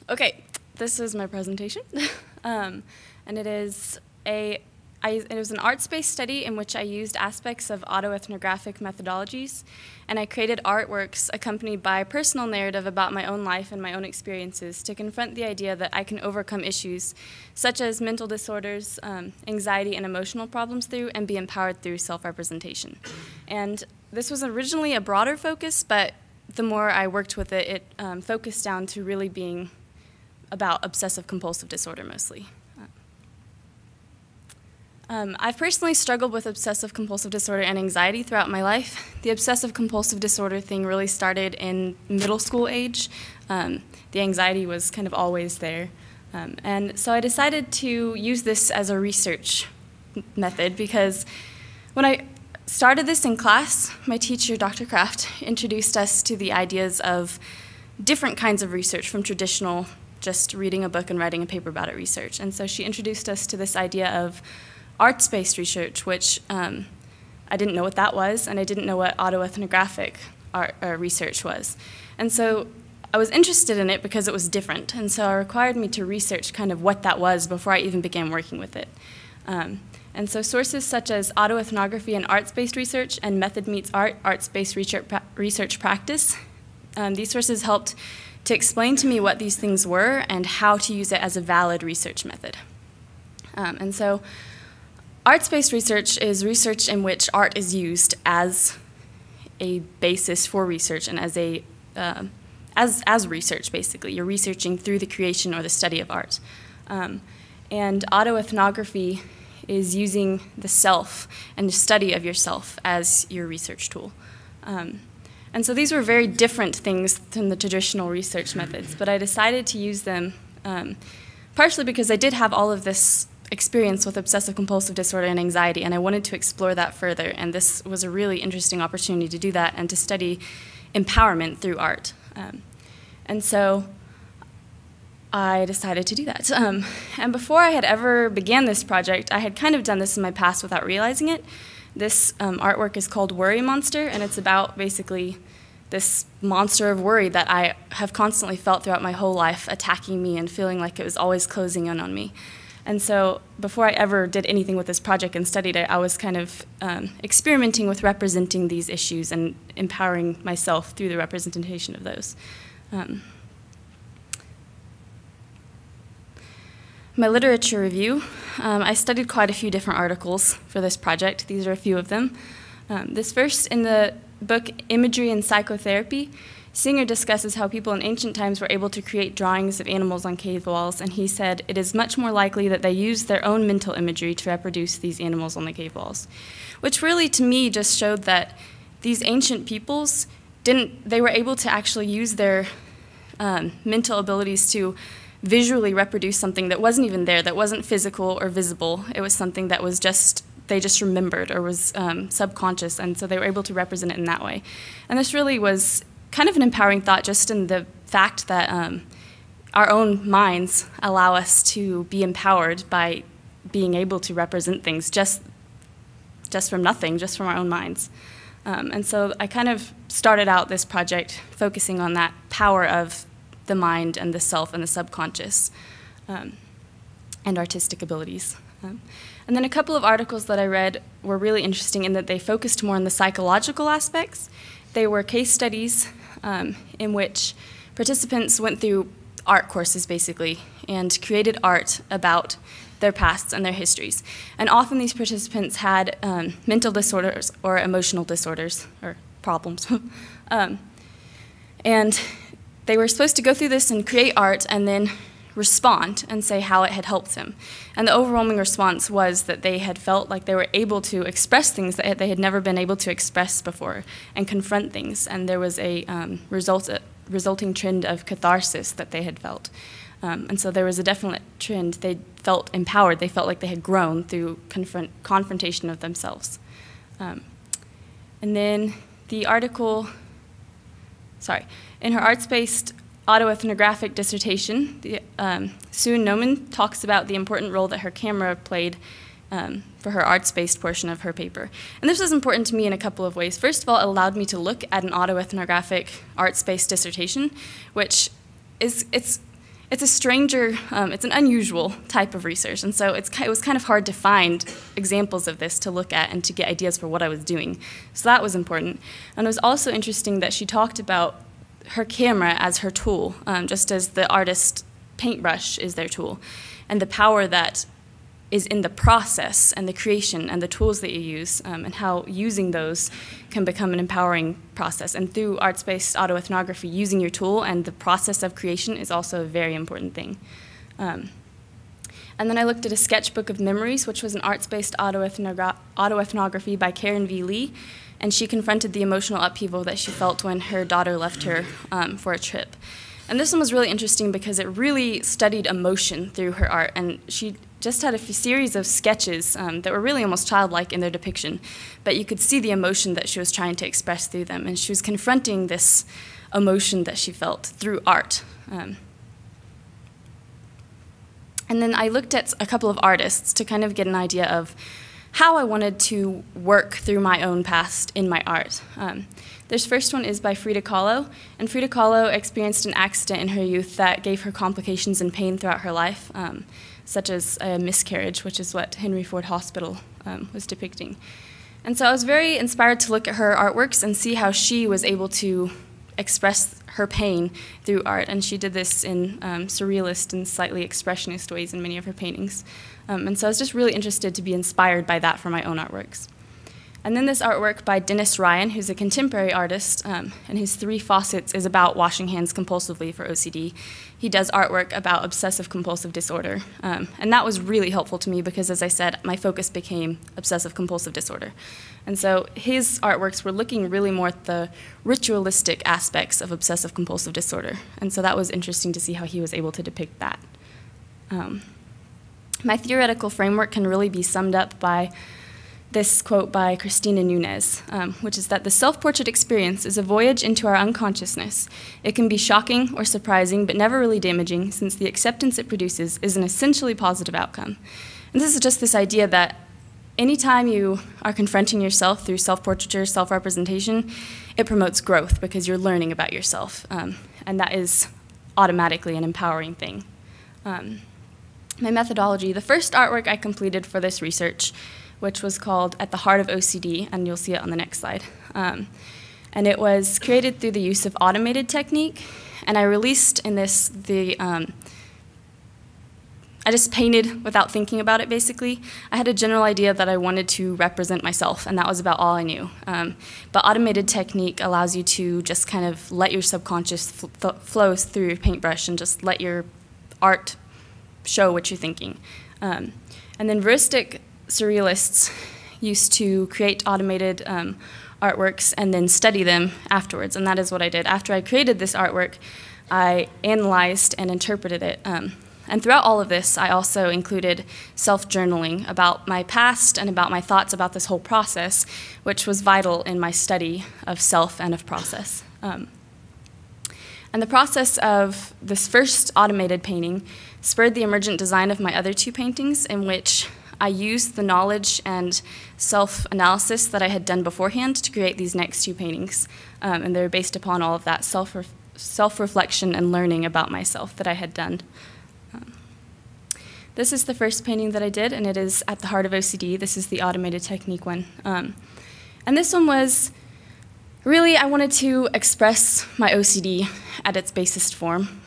Okay, this is my presentation, and it is it was an arts-based study in which I used aspects of autoethnographic methodologies, and I created artworks accompanied by a personal narrative about my own life and my own experiences to confront the idea that I can overcome issues such as mental disorders, anxiety, and emotional problems through, and be empowered through self-representation. And this was originally a broader focus, but the more I worked with it, it focused down to really being about obsessive-compulsive disorder mostly. I've personally struggled with obsessive-compulsive disorder and anxiety throughout my life. The obsessive-compulsive disorder thing really started in middle school age. The anxiety was kind of always there. And so I decided to use this as a research method because when I started this in class, my teacher, Dr. Kraft, introduced us to the ideas of different kinds of research from traditional just reading a book and writing a paper about it research. And so she introduced us to this idea of arts-based research, which I didn't know what that was, and I didn't know what autoethnographic art research was. And so I was interested in it because it was different, and so it required me to research kind of what that was before I even began working with it. And so sources such as autoethnography and arts-based research and Method Meets Art, arts-based research practice, these sources helped to explain to me what these things were and how to use it as a valid research method. And so arts-based research is research in which art is used as a basis for research and as a as research, basically. You're researching through the creation or the study of art. And autoethnography is using the self and the study of yourself as your research tool. And so these were very different things than the traditional research methods, but I decided to use them partially because I did have all of this experience with obsessive-compulsive disorder and anxiety, and I wanted to explore that further, and this was a really interesting opportunity to do that and to study empowerment through art. And so I decided to do that. And before I had ever began this project, I had kind of done this in my past without realizing it. This artwork is called Worry Monster, and it's about basically this monster of worry that I have constantly felt throughout my whole life, attacking me and feeling like it was always closing in on me. And so before I ever did anything with this project and studied it, I was kind of experimenting with representing these issues and empowering myself through the representation of those. My literature review, I studied quite a few different articles for this project. These are a few of them. This first, in the book Imagery and Psychotherapy, Singer discusses how people in ancient times were able to create drawings of animals on cave walls, and he said, it is much more likely that they used their own mental imagery to reproduce these animals on the cave walls. Which really, to me, just showed that these ancient peoples they were able to actually use their mental abilities to visually reproduce something that wasn't even there, that wasn't physical or visible. It was something that was they just remembered or was subconscious, and so they were able to represent it in that way. And this really was kind of an empowering thought, just in the fact that our own minds allow us to be empowered by being able to represent things just from nothing, just from our own minds. And so I kind of started out this project focusing on that power of the mind and the self and the subconscious and artistic abilities. And then a couple of articles that I read were really interesting in that they focused more on the psychological aspects. They were case studies in which participants went through art courses, basically, and created art about their pasts and their histories. And often these participants had mental disorders or emotional disorders, or problems. And they were supposed to go through this and create art and then respond and say how it had helped them. And the overwhelming response was that they had felt like they were able to express things that they had never been able to express before and confront things. And there was a resulting trend of catharsis that they had felt. And so there was a definite trend. They felt empowered. They felt like they had grown through confrontation of themselves. And then the article, in her arts-based autoethnographic dissertation, Sue Noman talks about the important role that her camera played for her arts-based portion of her paper. And this was important to me in a couple of ways. First of all, it allowed me to look at an autoethnographic arts-based dissertation, which it's it's a stranger, it's an unusual type of research, and so it was kind of hard to find examples of this to look at and to get ideas for what I was doing. So that was important. And it was also interesting that she talked about her camera as her tool, just as the artist's paintbrush is their tool, and the power that is in the process and the creation and the tools that you use, and how using those can become an empowering process. And through arts-based autoethnography, using your tool and the process of creation is also a very important thing. And then I looked at a sketchbook of memories, which was an arts-based autoethnography by Karen V. Lee, and she confronted the emotional upheaval that she felt when her daughter left her for a trip. And this one was really interesting because it really studied emotion through her art, and she just had a series of sketches that were really almost childlike in their depiction, but you could see the emotion that she was trying to express through them, and she was confronting this emotion that she felt through art. And then I looked at a couple of artists to kind of get an idea of how I wanted to work through my own past in my art. This first one is by Frida Kahlo, and Frida Kahlo experienced an accident in her youth that gave her complications and pain throughout her life, such as a miscarriage, which is what Henry Ford Hospital was depicting. And so I was very inspired to look at her artworks and see how she was able to express her pain through art, and she did this in surrealist and slightly expressionist ways in many of her paintings. And so I was just really interested to be inspired by that for my own artworks. And then this artwork by Dennis Ryan, who's a contemporary artist, and his 3 faucets is about washing hands compulsively for OCD. He does artwork about obsessive-compulsive disorder, and that was really helpful to me because, as I said, my focus became obsessive-compulsive disorder. And so his artworks were looking really more at the ritualistic aspects of obsessive-compulsive disorder, and so that was interesting to see how he was able to depict that. My theoretical framework can really be summed up by this quote by Christina Nunez, which is that the self-portrait experience is a voyage into our unconsciousness. It can be shocking or surprising, but never really damaging, since the acceptance it produces is an essentially positive outcome. And this is just this idea that anytime you are confronting yourself through self-portraiture, self-representation, it promotes growth because you're learning about yourself, and that is automatically an empowering thing. My methodology, the first artwork I completed for this research, which was called At the Heart of OCD, and you'll see it on the next slide. And it was created through the use of automated technique, and I released in this I just painted without thinking about it, basically. I had a general idea that I wanted to represent myself, and that was about all I knew. But automated technique allows you to just kind of let your subconscious flow through your paintbrush and just let your art show what you're thinking. And then veristic surrealists used to create automated artworks and then study them afterwards, and that is what I did. After I created this artwork, I analyzed and interpreted it. And throughout all of this, I also included self-journaling about my past and about my thoughts about this whole process, which was vital in my study of self and of process. And the process of this first automated painting spurred the emergent design of my other 2 paintings, in which I used the knowledge and self-analysis that I had done beforehand to create these next 2 paintings. And they're based upon all of that self-reflection and learning about myself that I had done. This is the first painting that I did, and it is At the Heart of OCD. This is the automated technique one. And this one was really, I wanted to express my OCD at its basest form.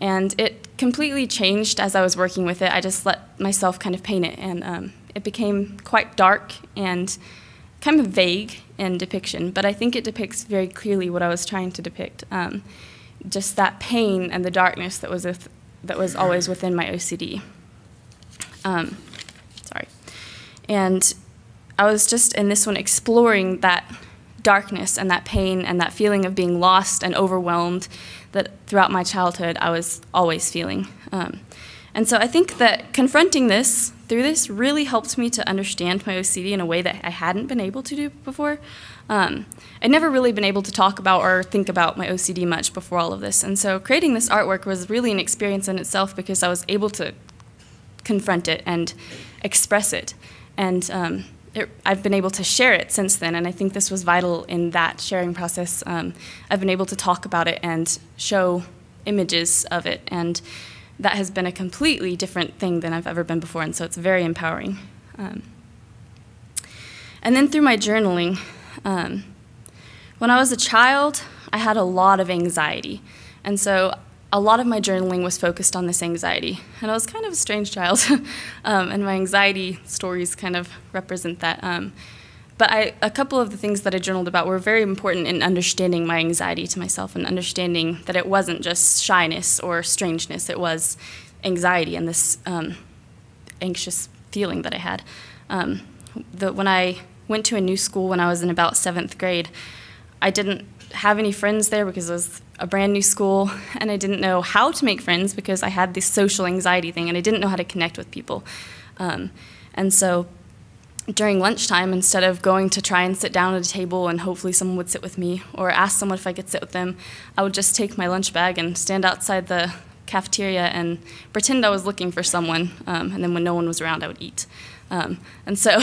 And it completely changed as I was working with it. I just let myself kind of paint it, and it became quite dark and kind of vague in depiction, but I think it depicts very clearly what I was trying to depict, just that pain and the darkness that was always within my OCD. Sorry. And I was just in this one exploring that darkness and that pain and that feeling of being lost and overwhelmed that throughout my childhood I was always feeling. And so I think that confronting this through this really helped me to understand my OCD in a way that I hadn't been able to do before. I'd never really been able to talk about or think about my OCD much before all of this. And so creating this artwork was really an experience in itself because I was able to confront it and express it. And I've been able to share it since then, and I think this was vital in that sharing process. I've been able to talk about it and show images of it, and that has been a completely different thing than I've ever been before, and so it's very empowering. And then through my journaling, when I was a child, I had a lot of anxiety, and so a lot of my journaling was focused on this anxiety, and I was kind of a strange child, and my anxiety stories kind of represent that. But a couple of the things that I journaled about were very important in understanding my anxiety to myself and understanding that it wasn't just shyness or strangeness, it was anxiety and this anxious feeling that I had. When I went to a new school when I was in about 7th grade, I didn't have any friends there because it was a brand new school, and I didn't know how to make friends because I had this social anxiety thing, and I didn't know how to connect with people. And so during lunchtime, instead of going to try and sit down at a table and hopefully someone would sit with me or ask someone if I could sit with them, I would just take my lunch bag and stand outside the cafeteria and pretend I was looking for someone, and then when no one was around, I would eat. And so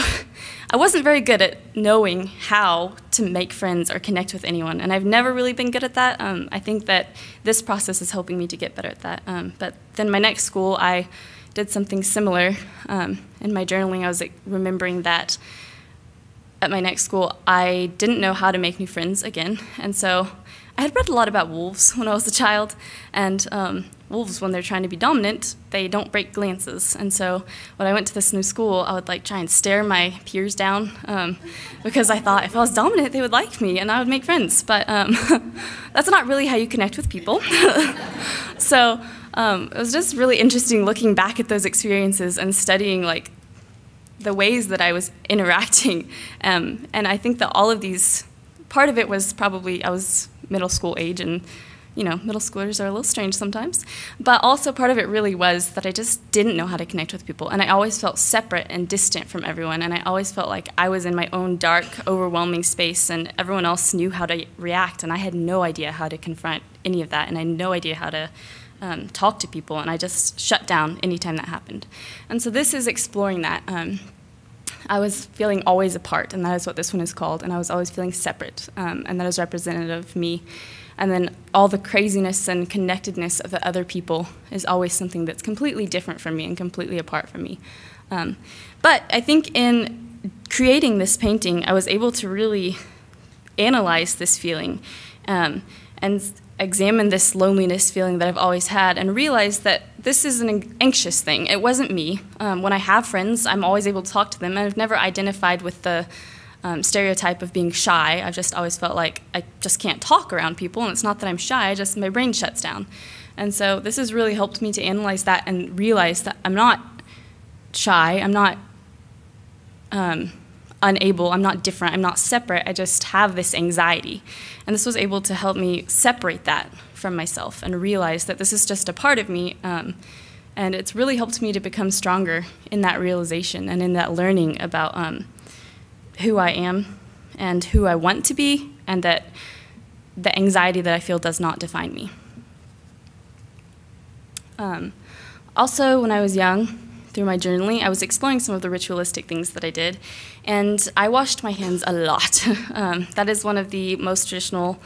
I wasn't very good at knowing how to make friends or connect with anyone, and I've never really been good at that. I think that this process is helping me to get better at that. But then my next school, I did something similar. In my journaling, I was remembering that at my next school, I didn't know how to make new friends again, and so I had read a lot about wolves when I was a child, and wolves, when they're trying to be dominant, they don't break glances. And so when I went to this new school, I would try and stare my peers down because I thought if I was dominant, they would like me and I would make friends. But that's not really how you connect with people. So it was just really interesting looking back at those experiences and studying the ways that I was interacting. And I think that all of these, part of it was probably I was middle school age, and middle schoolers are a little strange sometimes, but also part of it really was that I just didn't know how to connect with people, and I always felt separate and distant from everyone, and I always felt like I was in my own dark, overwhelming space, and everyone else knew how to react, and I had no idea how to confront any of that, and I had no idea how to talk to people, and I just shut down anytime that happened. And so this is exploring that. I was feeling always apart, and that is what this one is called, and I was always feeling separate, and that is representative of me. And then all the craziness and connectedness of the other people is always something that's completely different from me and completely apart from me. But I think in creating this painting, I was able to really analyze this feeling and examine this loneliness feeling that I've always had and realize that this is an anxious thing. It wasn't me. When I have friends, I'm always able to talk to them, and I've never identified with the stereotype of being shy. I've just always felt like I just can't talk around people, and it's not that I'm shy, just my brain shuts down. And so this has really helped me to analyze that and realize that I'm not shy, I'm not unable, I'm not different, I'm not separate, I just have this anxiety. And this was able to help me separate that from myself and realize that this is just a part of me, and it's really helped me to become stronger in that realization and in that learning about who I am and who I want to be, and that the anxiety that I feel does not define me. Also, when I was young, through my journaling, I was exploring some of the ritualistic things that I did, and I washed my hands a lot. That is one of the most traditional,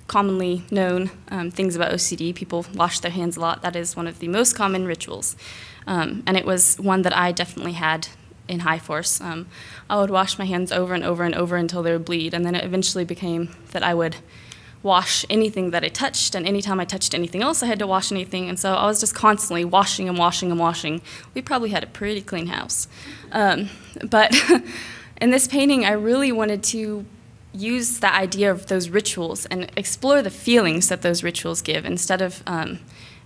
commonly known things about OCD. People wash their hands a lot. That is one of the most common rituals, and it was one that I definitely had in high force. I would wash my hands over and over and over until they would bleed, and then it eventually became that I would wash anything that I touched, and anytime I touched anything else, I had to wash anything, and so I was just constantly washing and washing and washing. We probably had a pretty clean house. But in this painting, I really wanted to use the idea of those rituals and explore the feelings that those rituals give, instead of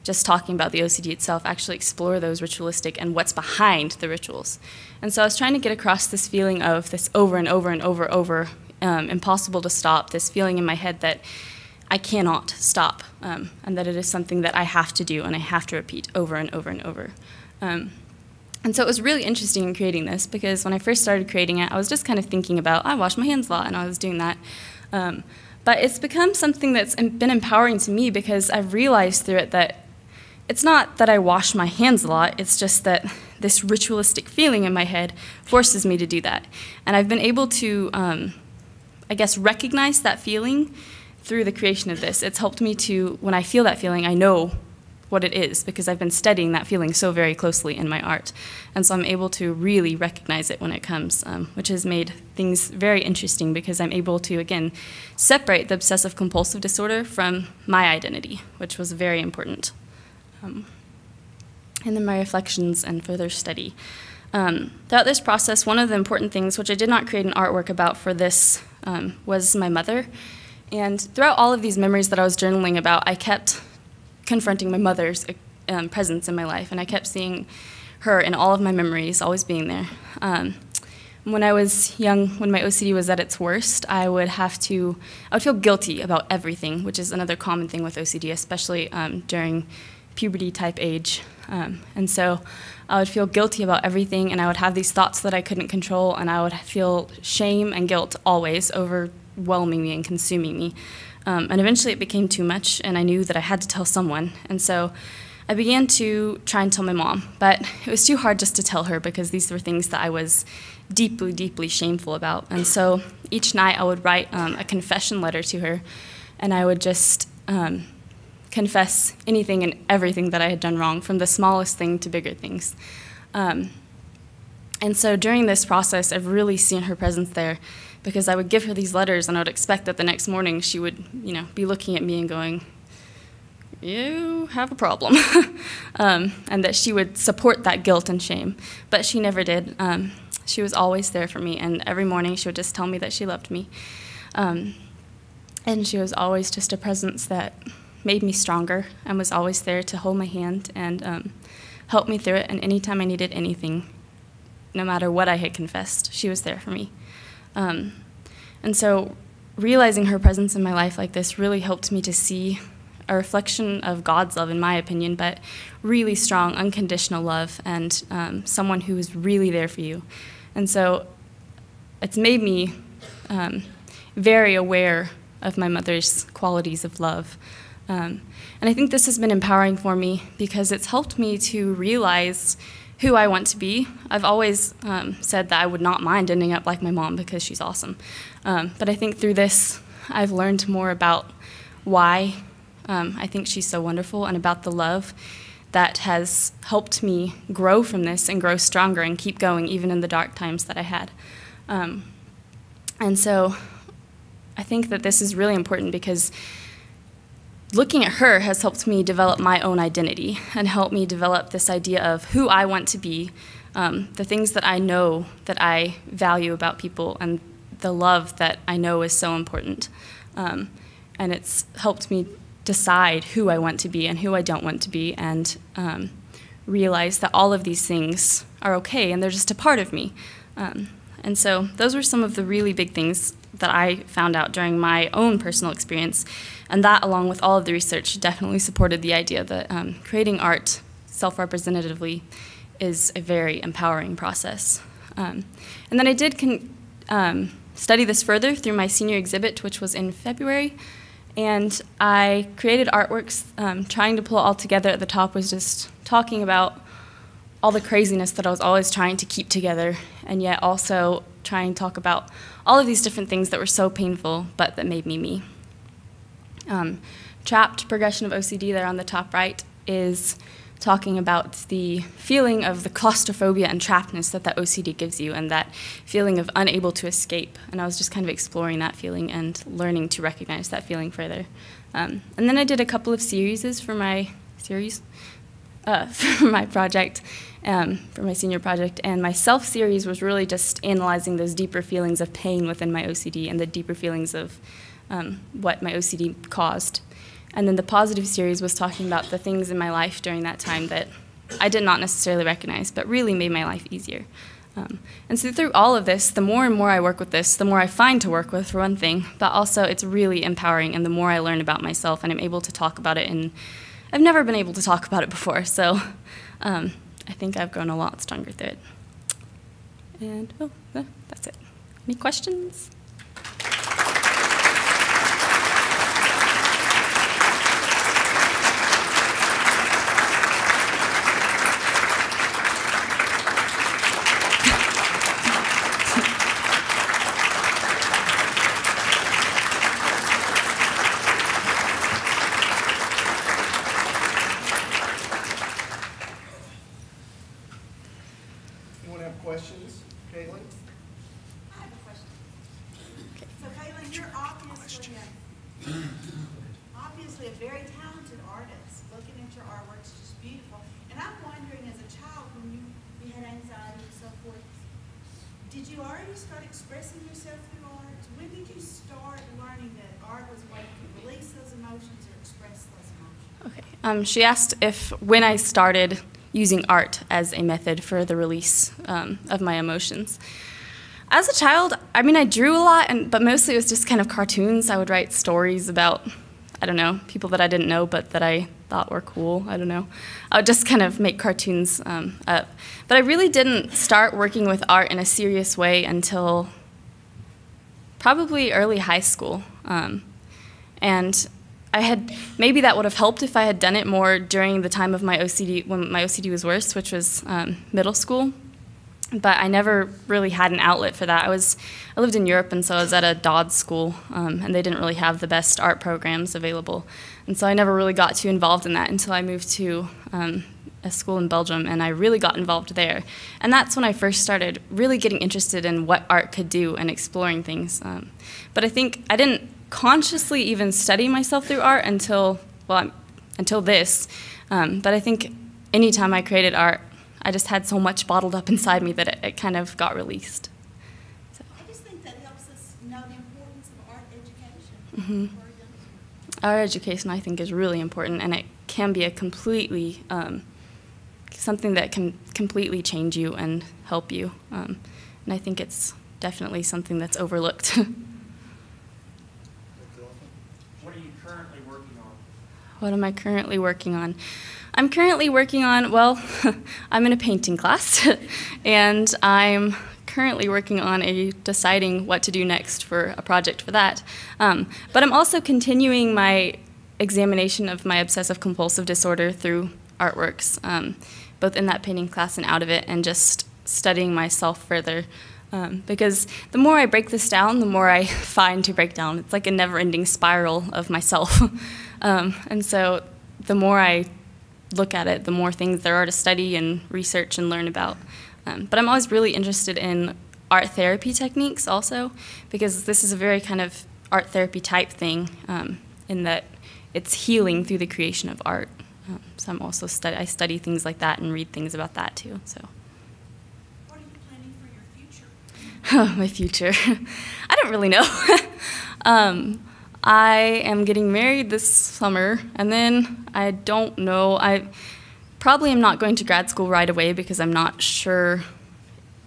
just talking about the OCD itself, actually explore those ritualistic and what's behind the rituals. And so I was trying to get across this feeling of this over and over and over, impossible to stop, this feeling in my head that I cannot stop, and that it is something that I have to do and I have to repeat over and over and over. And so it was really interesting in creating this, because when I first started creating it, I was just kind of thinking about, I wash my hands a lot, and I was doing that. But it's become something that's been empowering to me, because I've realized through it that it's not that I wash my hands a lot, it's just that this ritualistic feeling in my head forces me to do that. And I've been able to, I guess, recognize that feeling through the creation of this, it's helped me to, when I feel that feeling, I know what it is because I've been studying that feeling so very closely in my art. And so I'm able to really recognize it when it comes, which has made things very interesting because I'm able to, again, separate the obsessive compulsive disorder from my identity, which was very important. And then my reflections and further study. Throughout this process, one of the important things, which I did not create an artwork about for this, was my mother. And throughout all of these memories that I was journaling about, I kept confronting my mother's presence in my life, and I kept seeing her in all of my memories, always being there. When I was young, when my OCD was at its worst, I would feel guilty about everything, which is another common thing with OCD, especially during puberty type age. And so I would feel guilty about everything, and I would have these thoughts that I couldn't control, and I would feel shame and guilt always overwhelming me and consuming me. And eventually it became too much, and I knew that I had to tell someone. And so I began to try and tell my mom, but it was too hard just to tell her because these were things that I was deeply, deeply shameful about. And so each night I would write a confession letter to her, and I would just confess anything and everything that I had done wrong, from the smallest thing to bigger things. And so during this process, I've really seen her presence there, because I would give her these letters, and I would expect that the next morning she would, be looking at me and going, "You have a problem," and that she would support that guilt and shame. But she never did. She was always there for me, and every morning she would just tell me that she loved me. And she was always just a presence that made me stronger and was always there to hold my hand and help me through it. And anytime I needed anything, no matter what I had confessed, she was there for me. And so realizing her presence in my life like this really helped me to see a reflection of God's love, in my opinion, but really strong, unconditional love, and someone who is really there for you. And so it's made me very aware of my mother's qualities of love. And I think this has been empowering for me because it's helped me to realize who I want to be. I've always said that I would not mind ending up like my mom because she's awesome. But I think through this, I've learned more about why I think she's so wonderful, and about the love that has helped me grow from this and grow stronger and keep going even in the dark times that I had. And so I think that this is really important because looking at her has helped me develop my own identity and helped me develop this idea of who I want to be, the things that I know that I value about people, and the love that I know is so important. And it's helped me decide who I want to be and who I don't want to be, and realize that all of these things are okay and they're just a part of me. And so those were some of the really big things that I found out during my own personal experience, and that, along with all of the research, definitely supported the idea that creating art self-representatively is a very empowering process. And then I did study this further through my senior exhibit, which was in February, and I created artworks. Trying to pull it all together at the top was just talking about all the craziness that I was always trying to keep together, and yet also trying to talk about all of these different things that were so painful, but that made me me. Trapped Progression of OCD there on the top right is talking about the feeling of the claustrophobia and trappedness that OCD gives you, and that feeling of unable to escape. And I was just kind of exploring that feeling and learning to recognize that feeling further. And then I did a couple of series for my for my project, for my senior project, and my self-series was really just analyzing those deeper feelings of pain within my OCD and the deeper feelings of what my OCD caused. And then the positive series was talking about the things in my life during that time that I did not necessarily recognize, but really made my life easier. And so through all of this, the more and more I work with this, the more I find to work with, for one thing, but also it's really empowering, and the more I learn about myself, and I'm able to talk about it, and I've never been able to talk about it before, so I think I've grown a lot stronger through it. And, that's it. Any questions? questions, Caitlin? I have a question. So, Caitlin, you're obviously a very talented artist. Looking at your artwork is just beautiful. And I'm wondering, as a child, when you had anxiety and so forth, did you already start expressing yourself through art? When did you start learning that art was a way you could release those emotions or express those emotions? Okay. She asked if when I started using art as a method for the release of my emotions. As a child, I mean, I drew a lot, but mostly it was just kind of cartoons. I would write stories about, I don't know, people that I didn't know but that I thought were cool. I don't know. I would just kind of make cartoons up. But I really didn't start working with art in a serious way until probably early high school. And maybe that would have helped if I had done it more during the time of my OCD, when my OCD was worse, which was middle school. But I never really had an outlet for that. I lived in Europe, and so I was at a Dodds school, and they didn't really have the best art programs available. And so I never really got too involved in that until I moved to a school in Belgium, and I really got involved there. And that's when I first started really getting interested in what art could do and exploring things. But I think I didn't consciously even study myself through art until this. But I think anytime I created art, I just had so much bottled up inside me that it kind of got released. So. I just think that helps us know the importance of art education. Mm-hmm. Art education, I think, is really important, and it can be a completely, something that can completely change you and help you. And I think it's definitely something that's overlooked. What are you currently working on? What am I currently working on? I'm currently working on, well, I'm in a painting class, and I'm currently working on deciding what to do next for a project for that. But I'm also continuing my examination of my obsessive-compulsive disorder through artworks, both in that painting class and out of it, and just studying myself further. Because the more I break this down, the more I find to break down. It's like a never-ending spiral of myself. And so the more I look at it, the more things there are to study and research and learn about. But I'm always really interested in art therapy techniques also, because this is a very kind of art therapy type thing, in that it's healing through the creation of art. So I'm also I study things like that and read things about that too. So. What are you planning for your future? My future. I don't really know. I am getting married this summer, and then I don't know. I probably am not going to grad school right away because I'm not sure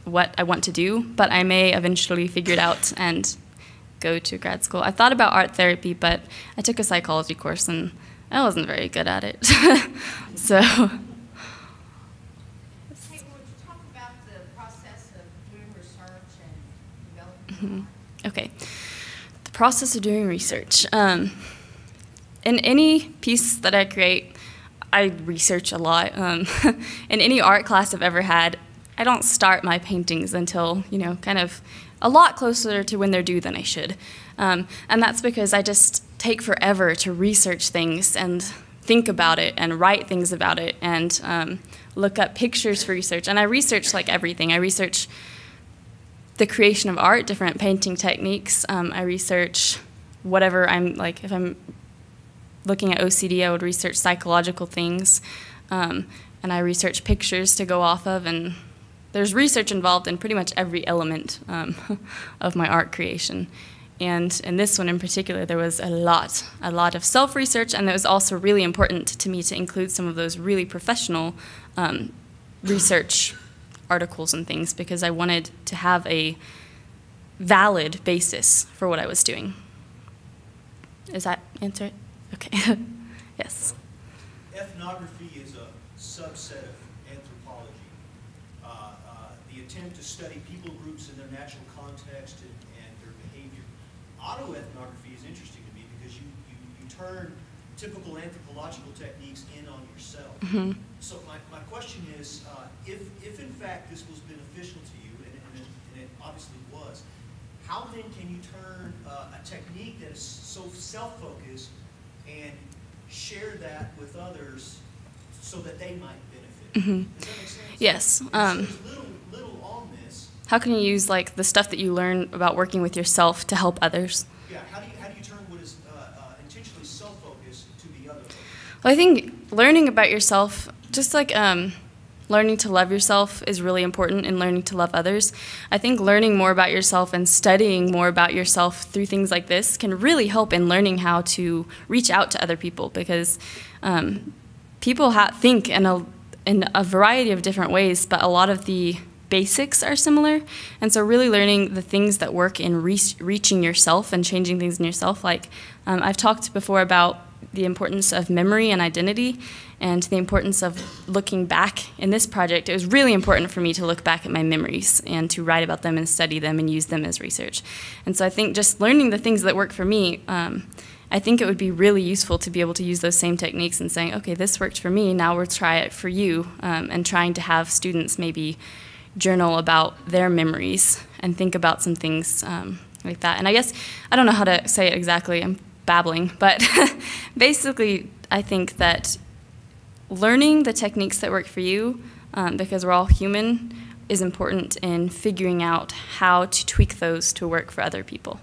what I want to do, but I may eventually figure it out and go to grad school. I thought about art therapy, but I took a psychology course, and I wasn't very good at it. So. Hey, would you talk about the process of doing research and developing art? Okay. The process of doing research. In any piece that I create, I research a lot. In any art class I've ever had, I don't start my paintings until, kind of a lot closer to when they're due than I should. And that's because I just take forever to research things and think about it and write things about it and look up pictures for research. And I research like everything. I research the creation of art, different painting techniques. I research whatever if I'm looking at OCD, I would research psychological things. And I research pictures to go off of. And there's research involved in pretty much every element of my art creation. And in this one in particular, there was a lot of self-research, and it was also really important to me to include some of those really professional research articles and things, because I wanted to have a valid basis for what I was doing. Does that answer it? Okay. Yes. Ethnography is a subset of anthropology. The attempt to study people groups in their natural context and their behavior. Autoethnography is interesting to me because you turn typical anthropological techniques in on yourself. Mm-hmm. So my question is, if in fact this was beneficial to you, and it obviously was, how then can you turn a technique that is so self-focused and share that with others so that they might benefit? Mm-hmm. Does that make sense? Yes. There's little on how can you use like the stuff that you learn about working with yourself to help others? Yeah, how do you turn what is intentionally self-focused to the other? Well, I think learning about yourself, just like learning to love yourself is really important in learning to love others. I think learning more about yourself and studying more about yourself through things like this can really help in learning how to reach out to other people, because people think in a variety of different ways, but a lot of the basics are similar. And so really learning the things that work in reaching yourself and changing things in yourself. Like I've talked before about the importance of memory and identity, and the importance of looking back. In this project, it was really important for me to look back at my memories and to write about them and study them and use them as research. And so I think just learning the things that work for me, I think it would be really useful to be able to use those same techniques and saying, okay, this worked for me, now we'll try it for you, and trying to have students maybe journal about their memories and think about some things like that. And I guess, I don't know how to say it exactly, I'm babbling, but basically I think that learning the techniques that work for you, because we're all human, is important in figuring out how to tweak those to work for other people.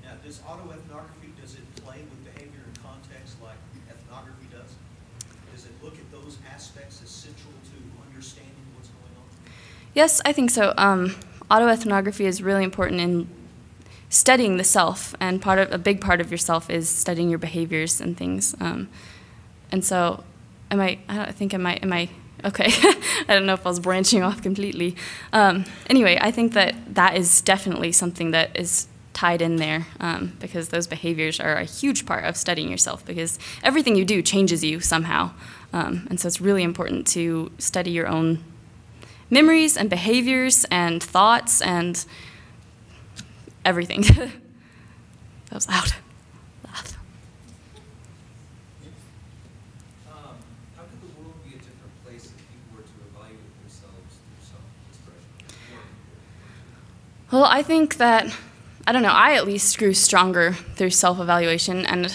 Now, does autoethnography, does it play with behavior and context like ethnography does? Does it look at those aspects as central to understanding what's going on? Yes, I think so. Autoethnography is really important in studying the self, and a big part of yourself is studying your behaviors and things. And so, am I okay. I don't know if I was branching off completely. Anyway, I think that is definitely something that is tied in there, because those behaviors are a huge part of studying yourself, because everything you do changes you somehow. And so it's really important to study your own memories and behaviors and thoughts and everything. That was loud. Laugh. How could the world be a different place if people were to evaluate themselves through self-expression? Well, I think that, I don't know, I at least grew stronger through self-evaluation, and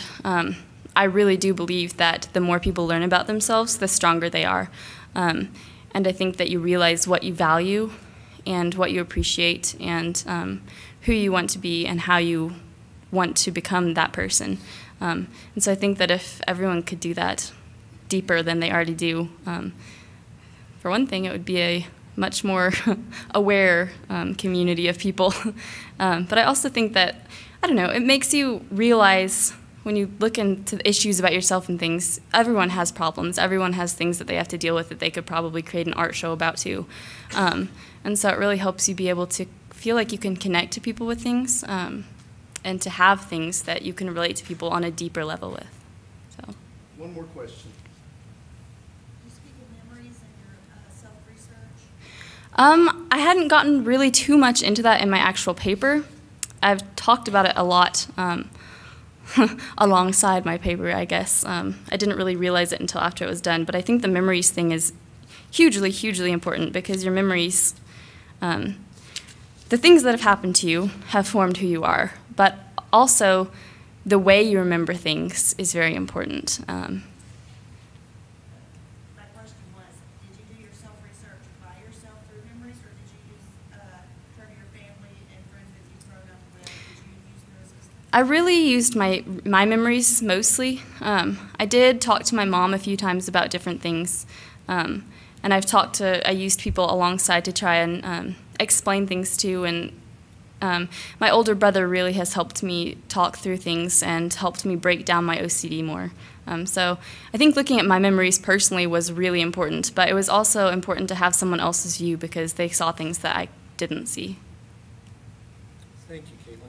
I really do believe that the more people learn about themselves, the stronger they are. And I think that you realize what you value and what you appreciate, and who you want to be and how you want to become that person. And so I think that if everyone could do that deeper than they already do, for one thing, it would be a much more aware community of people. But I also think that, I don't know, it makes you realize when you look into the issues about yourself and things, everyone has problems. Everyone has things that they have to deal with that they could probably create an art show about too. And so it really helps you be able to feel like you can connect to people with things, and to have things that you can relate to people on a deeper level with. So. One more question. You speak of memories in your self-research. I hadn't gotten really too much into that in my actual paper. I've talked about it a lot alongside my paper, I guess. I didn't really realize it until after it was done, but I think the memories thing is hugely, hugely important, because your memories, the things that have happened to you have formed who you are, but also the way you remember things is very important. My question was, did you do your self-research by yourself through memories, or did you use turn to your family and friends that you've grown up with? Did you use those as I really used my memories mostly. I did talk to my mom a few times about different things, and I used people alongside to try and explain things to, and my older brother really has helped me talk through things and helped me break down my OCD more. So I think looking at my memories personally was really important, but it was also important to have someone else's view, because they saw things that I didn't see. Thank you, Caitlin.